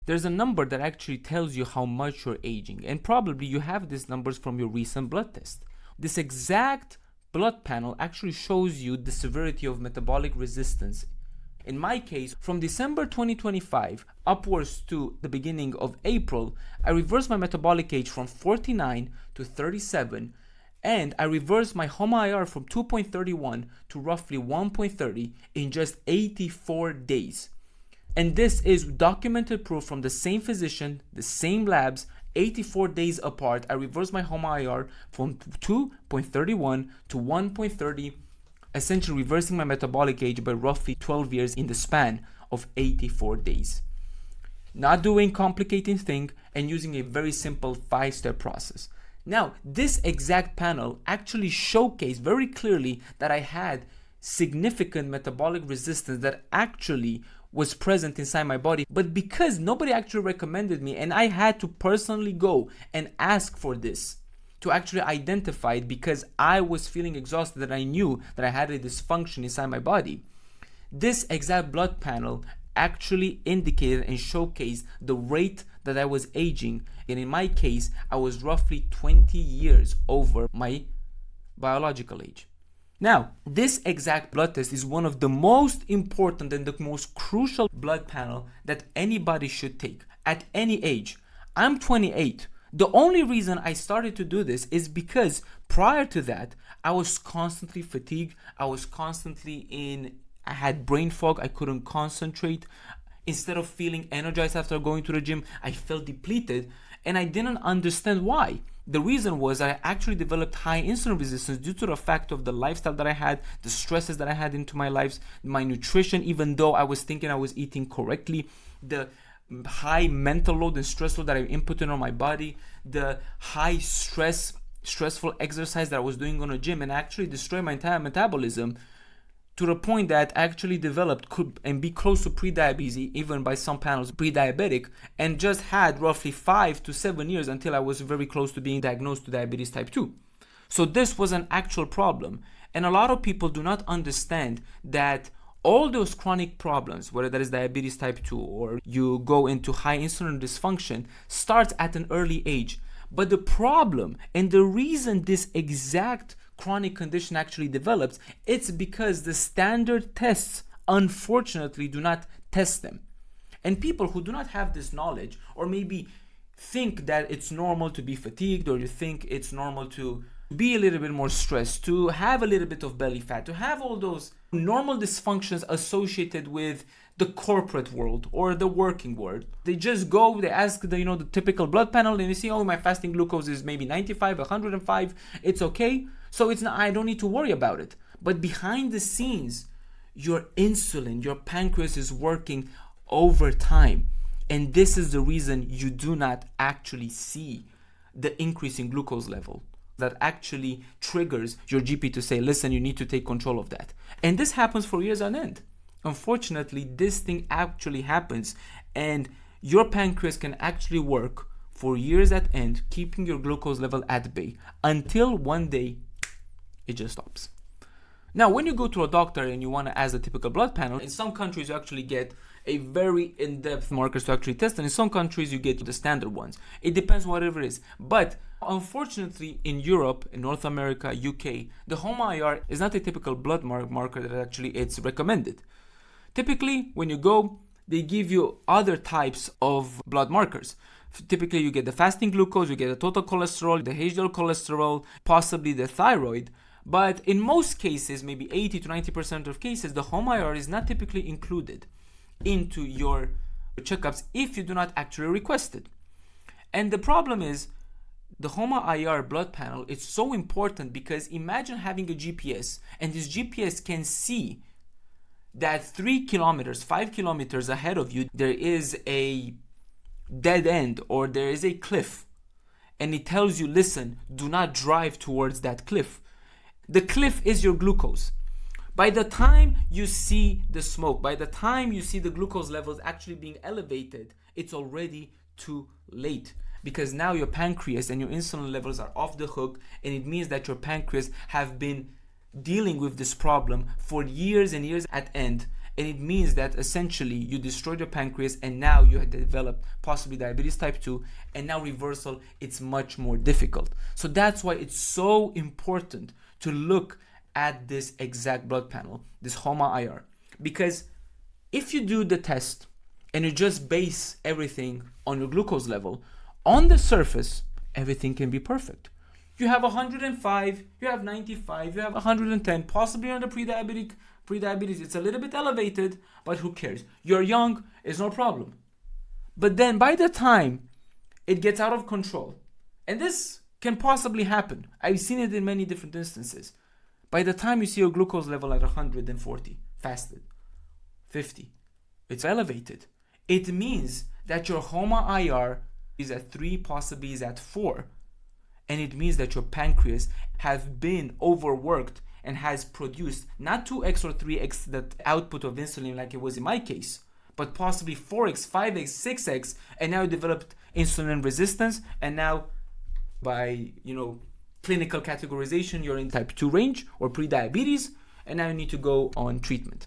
there's a number that actually tells you how much you're aging, and probably you have these numbers from your recent blood test. This exact blood panel actually shows you the severity of metabolic resistance. In my case, from December 2025 upwards to the beginning of April, I reversed my metabolic age from 49 to 37, and I reversed my HOMA-IR from 2.31 to roughly 1.30 in just 84 days. And this is documented proof from the same physician, the same labs, 84 days apart. I reversed my HOMA-IR from 2.31 to 1.30, essentially reversing my metabolic age by roughly 12 years in the span of 84 days. Not doing complicated thing and using a very simple 5-step process. Now, this exact panel actually showcased very clearly that I had significant metabolic resistance that actually was present inside my body, but because nobody actually recommended me and I had to personally go and ask for this to actually identify it, because I was feeling exhausted and I knew that I had a dysfunction inside my body. This exact blood panel actually indicated and showcased the rate that I was aging, and in my case I was roughly 20 years over my biological age. Now, this exact blood test is one of the most important and the most crucial blood panel that anybody should take at any age. I'm 28. The only reason I started to do this is because prior to that, I was constantly fatigued. I had brain fog. I couldn't concentrate. Instead of feeling energized after going to the gym, I felt depleted, and I didn't understand why. The reason was I actually developed high insulin resistance due to the fact of the lifestyle that I had, the stresses that I had into my lives, my nutrition, even though I was thinking I was eating correctly, the high mental load and stress load that I inputted on my body, the high stressful exercise that I was doing on a gym, and actually destroyed my entire metabolism to the point that I actually developed could and be close to pre-diabetes, even by some panels pre-diabetic, and just had roughly 5 to 7 years until I was very close to being diagnosed to diabetes type 2. So this was an actual problem, and a lot of people do not understand that all those chronic problems, whether that is diabetes type 2 or you go into high insulin dysfunction, starts at an early age. But the problem and the reason this exact chronic condition actually develops, it's because the standard tests unfortunately do not test them. And people who do not have this knowledge, or maybe think that it's normal to be fatigued, or you think it's normal to be a little bit more stressed, to have a little bit of belly fat, to have all those normal dysfunctions associated with the corporate world or the working world. They just go, they ask the typical blood panel, and they see, oh, my fasting glucose is maybe 95, 105, it's okay. So it's not, I don't need to worry about it. But behind the scenes, your insulin, your pancreas is working overtime. And this is the reason you do not actually see the increase in glucose level that actually triggers your GP to say, listen, you need to take control of that. And this happens for years on end. Unfortunately, this thing actually happens, and your pancreas can actually work for years at end, keeping your glucose level at bay until one day it just stops. Now, when you go to a doctor and you want to ask a typical blood panel, in some countries you actually get a very in-depth markers to actually test, and in some countries you get the standard ones. It depends whatever it is. But unfortunately, in Europe, in North America, UK, the HOMA-IR is not a typical blood marker that actually it's recommended. Typically, when you go, they give you other types of blood markers. Typically, you get the fasting glucose, you get the total cholesterol, the HDL cholesterol, possibly the thyroid. But in most cases, maybe 80 to 90% of cases, the HOMA-IR is not typically included into your checkups if you do not actually request it. And the problem is, the HOMA-IR blood panel is so important because imagine having a GPS, and this GPS can see that 3 kilometers, 5 kilometers ahead of you, there is a dead end or there is a cliff. And it tells you, listen, do not drive towards that cliff. The cliff is your glucose. By the time you see the smoke, by the time you see the glucose levels actually being elevated, it's already too late. Because now your pancreas and your insulin levels are off the hook, and it means that your pancreas have been dealing with this problem for years and years at end, and it means that essentially you destroyed your pancreas and now you had developed possibly diabetes type 2, and now reversal, it's much more difficult. So that's why it's so important to look at this exact blood panel, this HOMA-IR, because if you do the test and you just base everything on your glucose level, on the surface, everything can be perfect. You have 105, you have 95, you have 110, possibly on the pre-diabetes, it's a little bit elevated, but who cares? You're young, it's no problem. But then by the time it gets out of control, and this can possibly happen, I've seen it in many different instances. By the time you see your glucose level at 140, fasted, 50, it's elevated. It means that your HOMA-IR is at 3, possibly is at 4. And it means that your pancreas has been overworked and has produced not 2x or 3x the output of insulin like it was in my case, but possibly 4x, 5x, 6x, and now you developed insulin resistance, and now by, clinical categorization, you're in type 2 range or pre-diabetes, and now you need to go on treatment.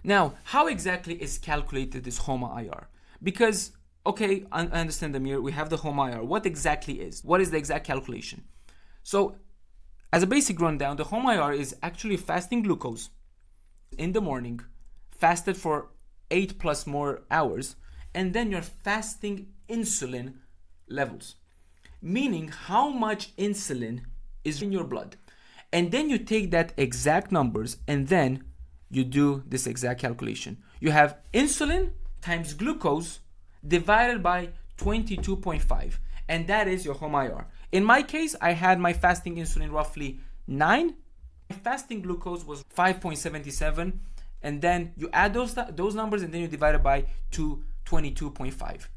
Now, how exactly is calculated this HOMA-IR? Because, okay, I understand, Amir, we have the HOMA-IR. What exactly is? What is the exact calculation? So, as a basic rundown, the HOMA-IR is actually fasting glucose in the morning, fasted for 8 plus more hours, and then you're fasting insulin levels, meaning how much insulin is in your blood. And then you take that exact numbers and then you do this exact calculation. You have insulin times glucose divided by 22.5, and that is your HOMA-IR. In my case, I had my fasting insulin roughly 9. My fasting glucose was 5.77, and then you add those numbers and then you divide it by 22.5.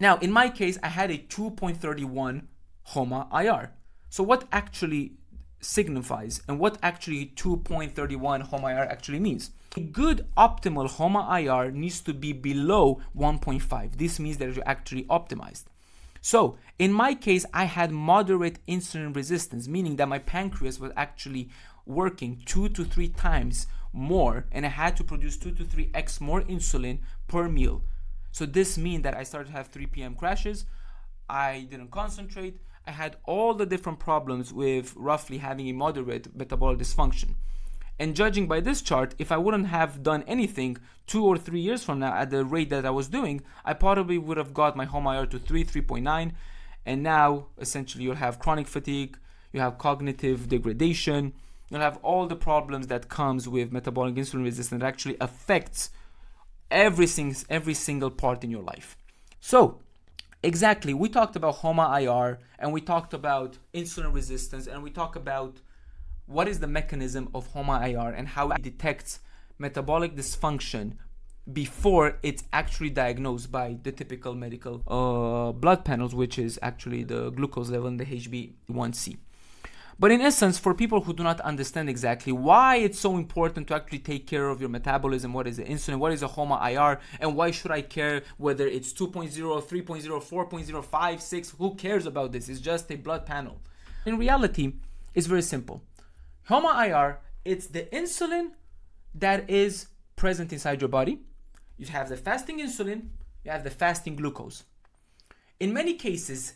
Now, in my case, I had a 2.31 HOMA-IR. So what actually signifies and what actually 2.31 HOMA-IR actually means? A good optimal HOMA-IR needs to be below 1.5. This means that you're actually optimized. So in my case, I had moderate insulin resistance, meaning that my pancreas was actually working 2 to 3 times more, and I had to produce 2 to 3x more insulin per meal. So this means that I started to have 3 p.m. crashes. I didn't concentrate. I had all the different problems with roughly having a moderate metabolic dysfunction. And judging by this chart, if I wouldn't have done anything 2 or 3 years from now at the rate that I was doing, I probably would have got my HOMA-IR to 3.9. And now, essentially, you'll have chronic fatigue, you have cognitive degradation, you'll have all the problems that comes with metabolic insulin resistance that actually affects every single part in your life. So, exactly, we talked about HOMA-IR, and we talked about insulin resistance, and we talked about what is the mechanism of HOMA-IR and how it detects metabolic dysfunction before it's actually diagnosed by the typical medical blood panels, which is actually the glucose level and the HbA1c. But in essence, for people who do not understand exactly why it's so important to actually take care of your metabolism, what is the insulin, what is a HOMA-IR, and why should I care whether it's 2.0, 3.0, 4.0, 5, 6, who cares about this? It's just a blood panel. In reality, it's very simple. HOMA-IR, it's the insulin that is present inside your body. You have the fasting insulin, you have the fasting glucose. In many cases,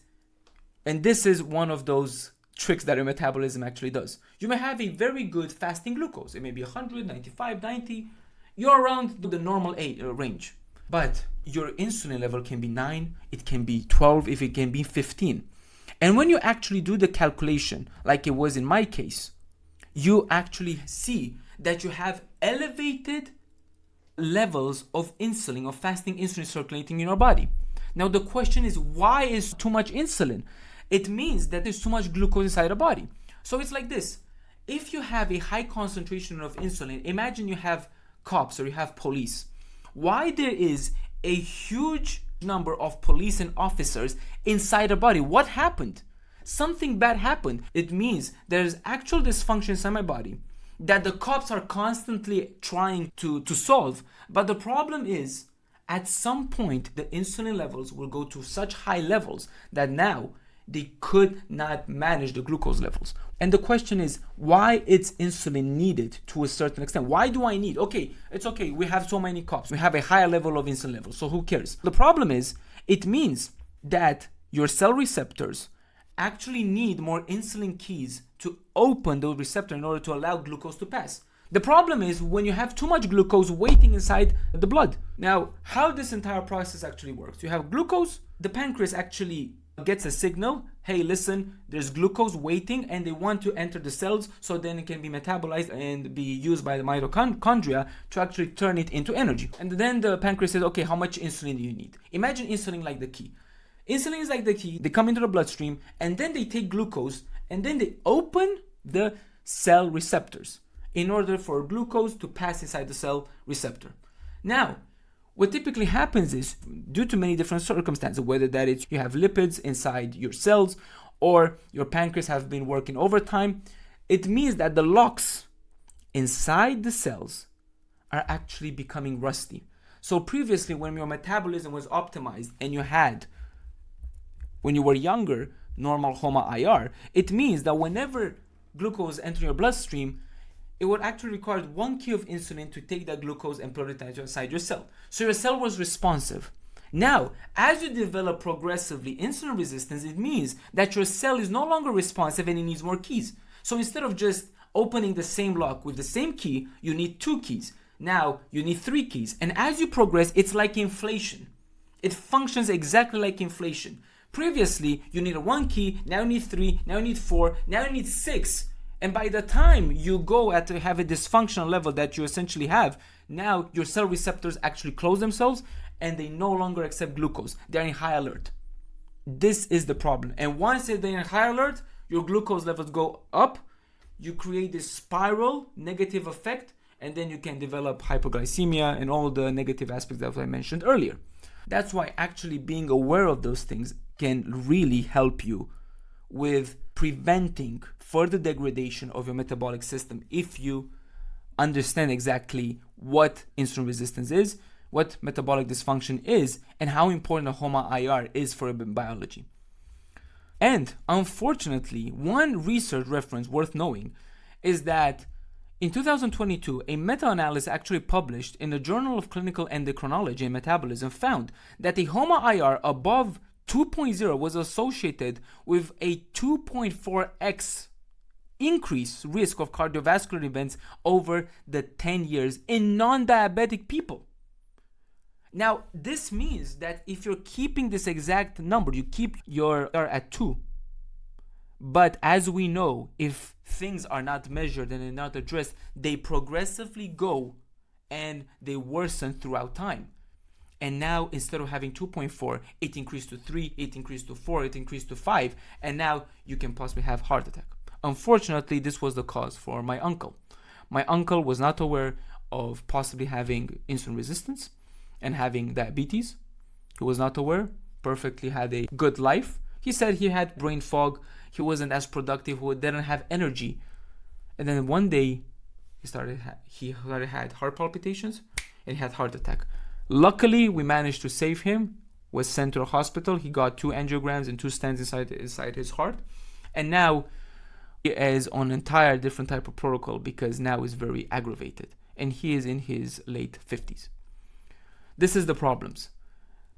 and this is one of those tricks that your metabolism actually does, you may have a very good fasting glucose. It may be 100, 95, 90. You're around the normal range. But your insulin level can be 9, it can be 12, if it can be 15. And when you actually do the calculation, like it was in my case, you actually see that you have elevated levels of insulin, of fasting insulin circulating in your body. Now the question is, why is too much insulin? It means that there's too much glucose inside the body. So it's like this. If you have a high concentration of insulin, imagine you have cops or you have police. Why there is a huge number of police and officers inside the body? What happened? Something bad happened. It means there's actual dysfunction inside my body that the cops are constantly trying to solve. But the problem is, at some point, the insulin levels will go to such high levels that now they could not manage the glucose levels. And the question is, why is insulin needed to a certain extent? Why do I need? Okay, it's okay. We have so many cups. We have a higher level of insulin level. So who cares? The problem is, it means that your cell receptors actually need more insulin keys to open the receptor in order to allow glucose to pass. The problem is when you have too much glucose waiting inside the blood. Now, how this entire process actually works? You have glucose, the pancreas actually gets a signal, hey, listen, there's glucose waiting and they want to enter the cells so then it can be metabolized and be used by the mitochondria to actually turn it into energy. And then the pancreas says, okay, how much insulin do you need? Imagine insulin like the key. Insulin is like the key. They come into the bloodstream and then they take glucose and then they open the cell receptors in order for glucose to pass inside the cell receptor. Now, what typically happens is, due to many different circumstances, whether that is you have lipids inside your cells or your pancreas have been working overtime, it means that the locks inside the cells are actually becoming rusty. So previously, when your metabolism was optimized and you had, when you were younger, normal HOMA-IR, it means that whenever glucose enters your bloodstream, it would actually require 1 key of insulin to take that glucose and put it inside your cell. So your cell was responsive. Now, as you develop progressively insulin resistance, it means that your cell is no longer responsive and it needs more keys. So instead of just opening the same lock with the same key, you need 2 keys. Now, you need 3 keys. And as you progress, it's like inflation. It functions exactly like inflation. Previously, you needed 1 key, now you need 3, now you need 4, now you need 6. And by the time you go at to have a dysfunctional level that you essentially have, now your cell receptors actually close themselves and they no longer accept glucose. They're in high alert. This is the problem. And once they're in high alert, your glucose levels go up. You create this spiral negative effect, and then you can develop hypoglycemia and all the negative aspects that I mentioned earlier. That's why actually being aware of those things can really help you with preventing further degradation of your metabolic system if you understand exactly what insulin resistance is, what metabolic dysfunction is, and how important a HOMA-IR is for biology. And unfortunately, one research reference worth knowing is that in 2022, a meta-analysis actually published in the Journal of Clinical Endocrinology and Metabolism found that a HOMA-IR above 2.0 was associated with a 2.4x increased risk of cardiovascular events over the 10 years in non-diabetic people. Now, this means that if you're keeping this exact number, you keep your R at 2. But as we know, if things are not measured and are not addressed, they progressively go and they worsen throughout time. And now, instead of having 2.4, it increased to 3, it increased to 4, it increased to 5, and now you can possibly have heart attack. Unfortunately, this was the cause for my uncle. My uncle was not aware of possibly having insulin resistance and having diabetes. He was not aware, perfectly had a good life. He said he had brain fog, he wasn't as productive, he didn't have energy. And then one day, he had heart palpitations and he had heart attack. Luckily, we managed to save him, was sent to a hospital. He got 2 angiograms and 2 stents inside his heart. And now he is on an entire different type of protocol because now is very aggravated. And he is in his late 50s. This is the problems.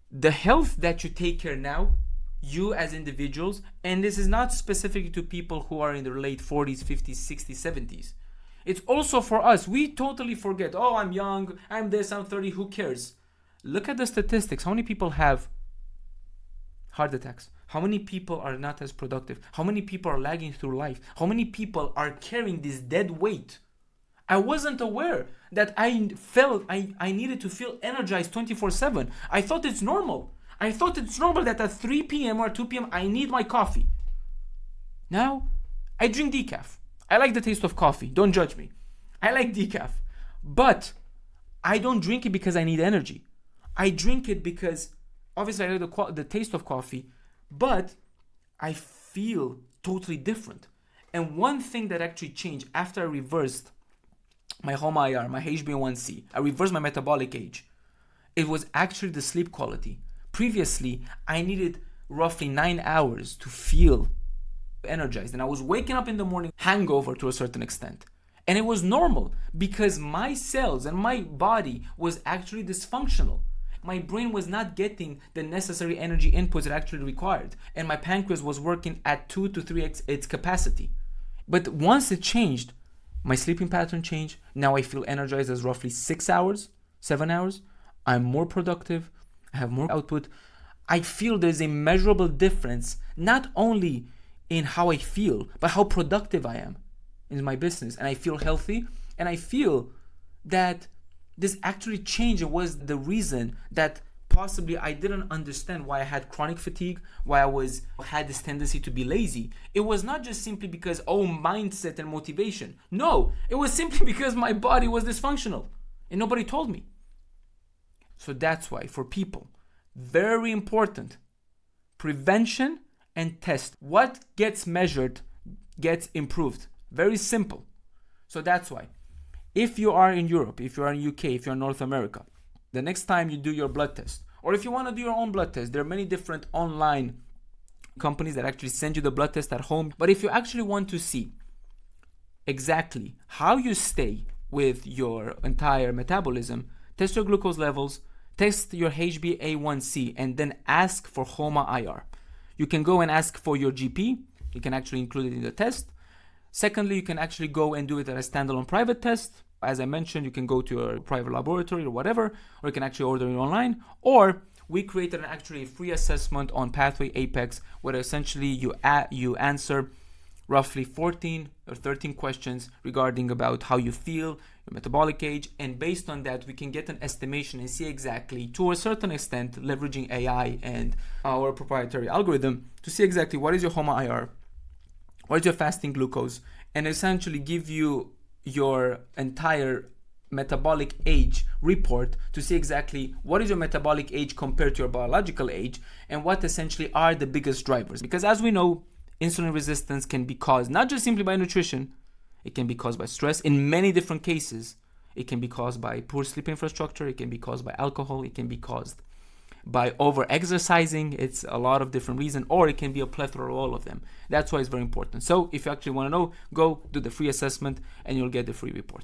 The health that you take care now, you as individuals, and this is not specific to people who are in their late 40s, 50s, 60s, 70s. It's also for us. We totally forget, oh, I'm young, I'm this, I'm 30, who cares? Look at the statistics. How many people have heart attacks? How many people are not as productive? How many people are lagging through life? How many people are carrying this dead weight? I wasn't aware that I felt I needed to feel energized 24/7. I thought it's normal. I thought it's normal that at 3 p.m. or 2 p.m. I need my coffee. Now, I drink decaf. I like the taste of coffee. Don't judge me. I like decaf. But I don't drink it because I need energy. I drink it because, obviously, I like the taste of coffee, but I feel totally different. And one thing that actually changed after I reversed my HOMA-IR, my HbA1c, I reversed my metabolic age, it was actually the sleep quality. Previously, I needed roughly 9 hours to feel energized, and I was waking up in the morning hangover to a certain extent. And it was normal because my cells and my body was actually dysfunctional. My brain was not getting the necessary energy inputs it actually required, and my pancreas was working at 2 to 3x its capacity. But once it changed, my sleeping pattern changed. Now I feel energized as roughly 6 hours, 7 hours. I'm more productive. I have more output. I feel there's a measurable difference, not only in how I feel, but how productive I am in my business. And I feel healthy, and I feel that this actually changed. It was the reason that possibly I didn't understand why I had chronic fatigue, why I had this tendency to be lazy. It was not just simply because, mindset and motivation. No, it was simply because my body was dysfunctional and nobody told me. So that's why for people, very important, prevention and test. What gets measured gets improved. Very simple. So that's why. If you are in Europe, if you are in UK, if you're in North America, the next time you do your blood test, or if you want to do your own blood test, there are many different online companies that actually send you the blood test at home. But if you actually want to see exactly how you stay with your entire metabolism, test your glucose levels, test your HbA1c, and then ask for HOMA-IR. You can go and ask for your GP. You can actually include it in the test. Secondly, you can actually go and do it at a standalone private test. As I mentioned, you can go to a private laboratory or whatever, or you can actually order it online. Or we created actually a free assessment on Pathway Apex, where essentially you answer roughly 14 or 13 questions regarding about how you feel, your metabolic age, and based on that, we can get an estimation and see exactly, to a certain extent, leveraging AI and our proprietary algorithm, to see exactly what is your HOMA-IR, what is your fasting glucose, and essentially give you your entire metabolic age report to see exactly what is your metabolic age compared to your biological age, and what essentially are the biggest drivers. Because as we know, insulin resistance can be caused not just simply by nutrition, it can be caused by stress. In many different cases, it can be caused by poor sleep infrastructure, it can be caused by alcohol, it can be caused by over-exercising. It's a lot of different reasons, or it can be a plethora of all of them. That's why it's very important. So if you actually want to know, go do the free assessment and you'll get the free report.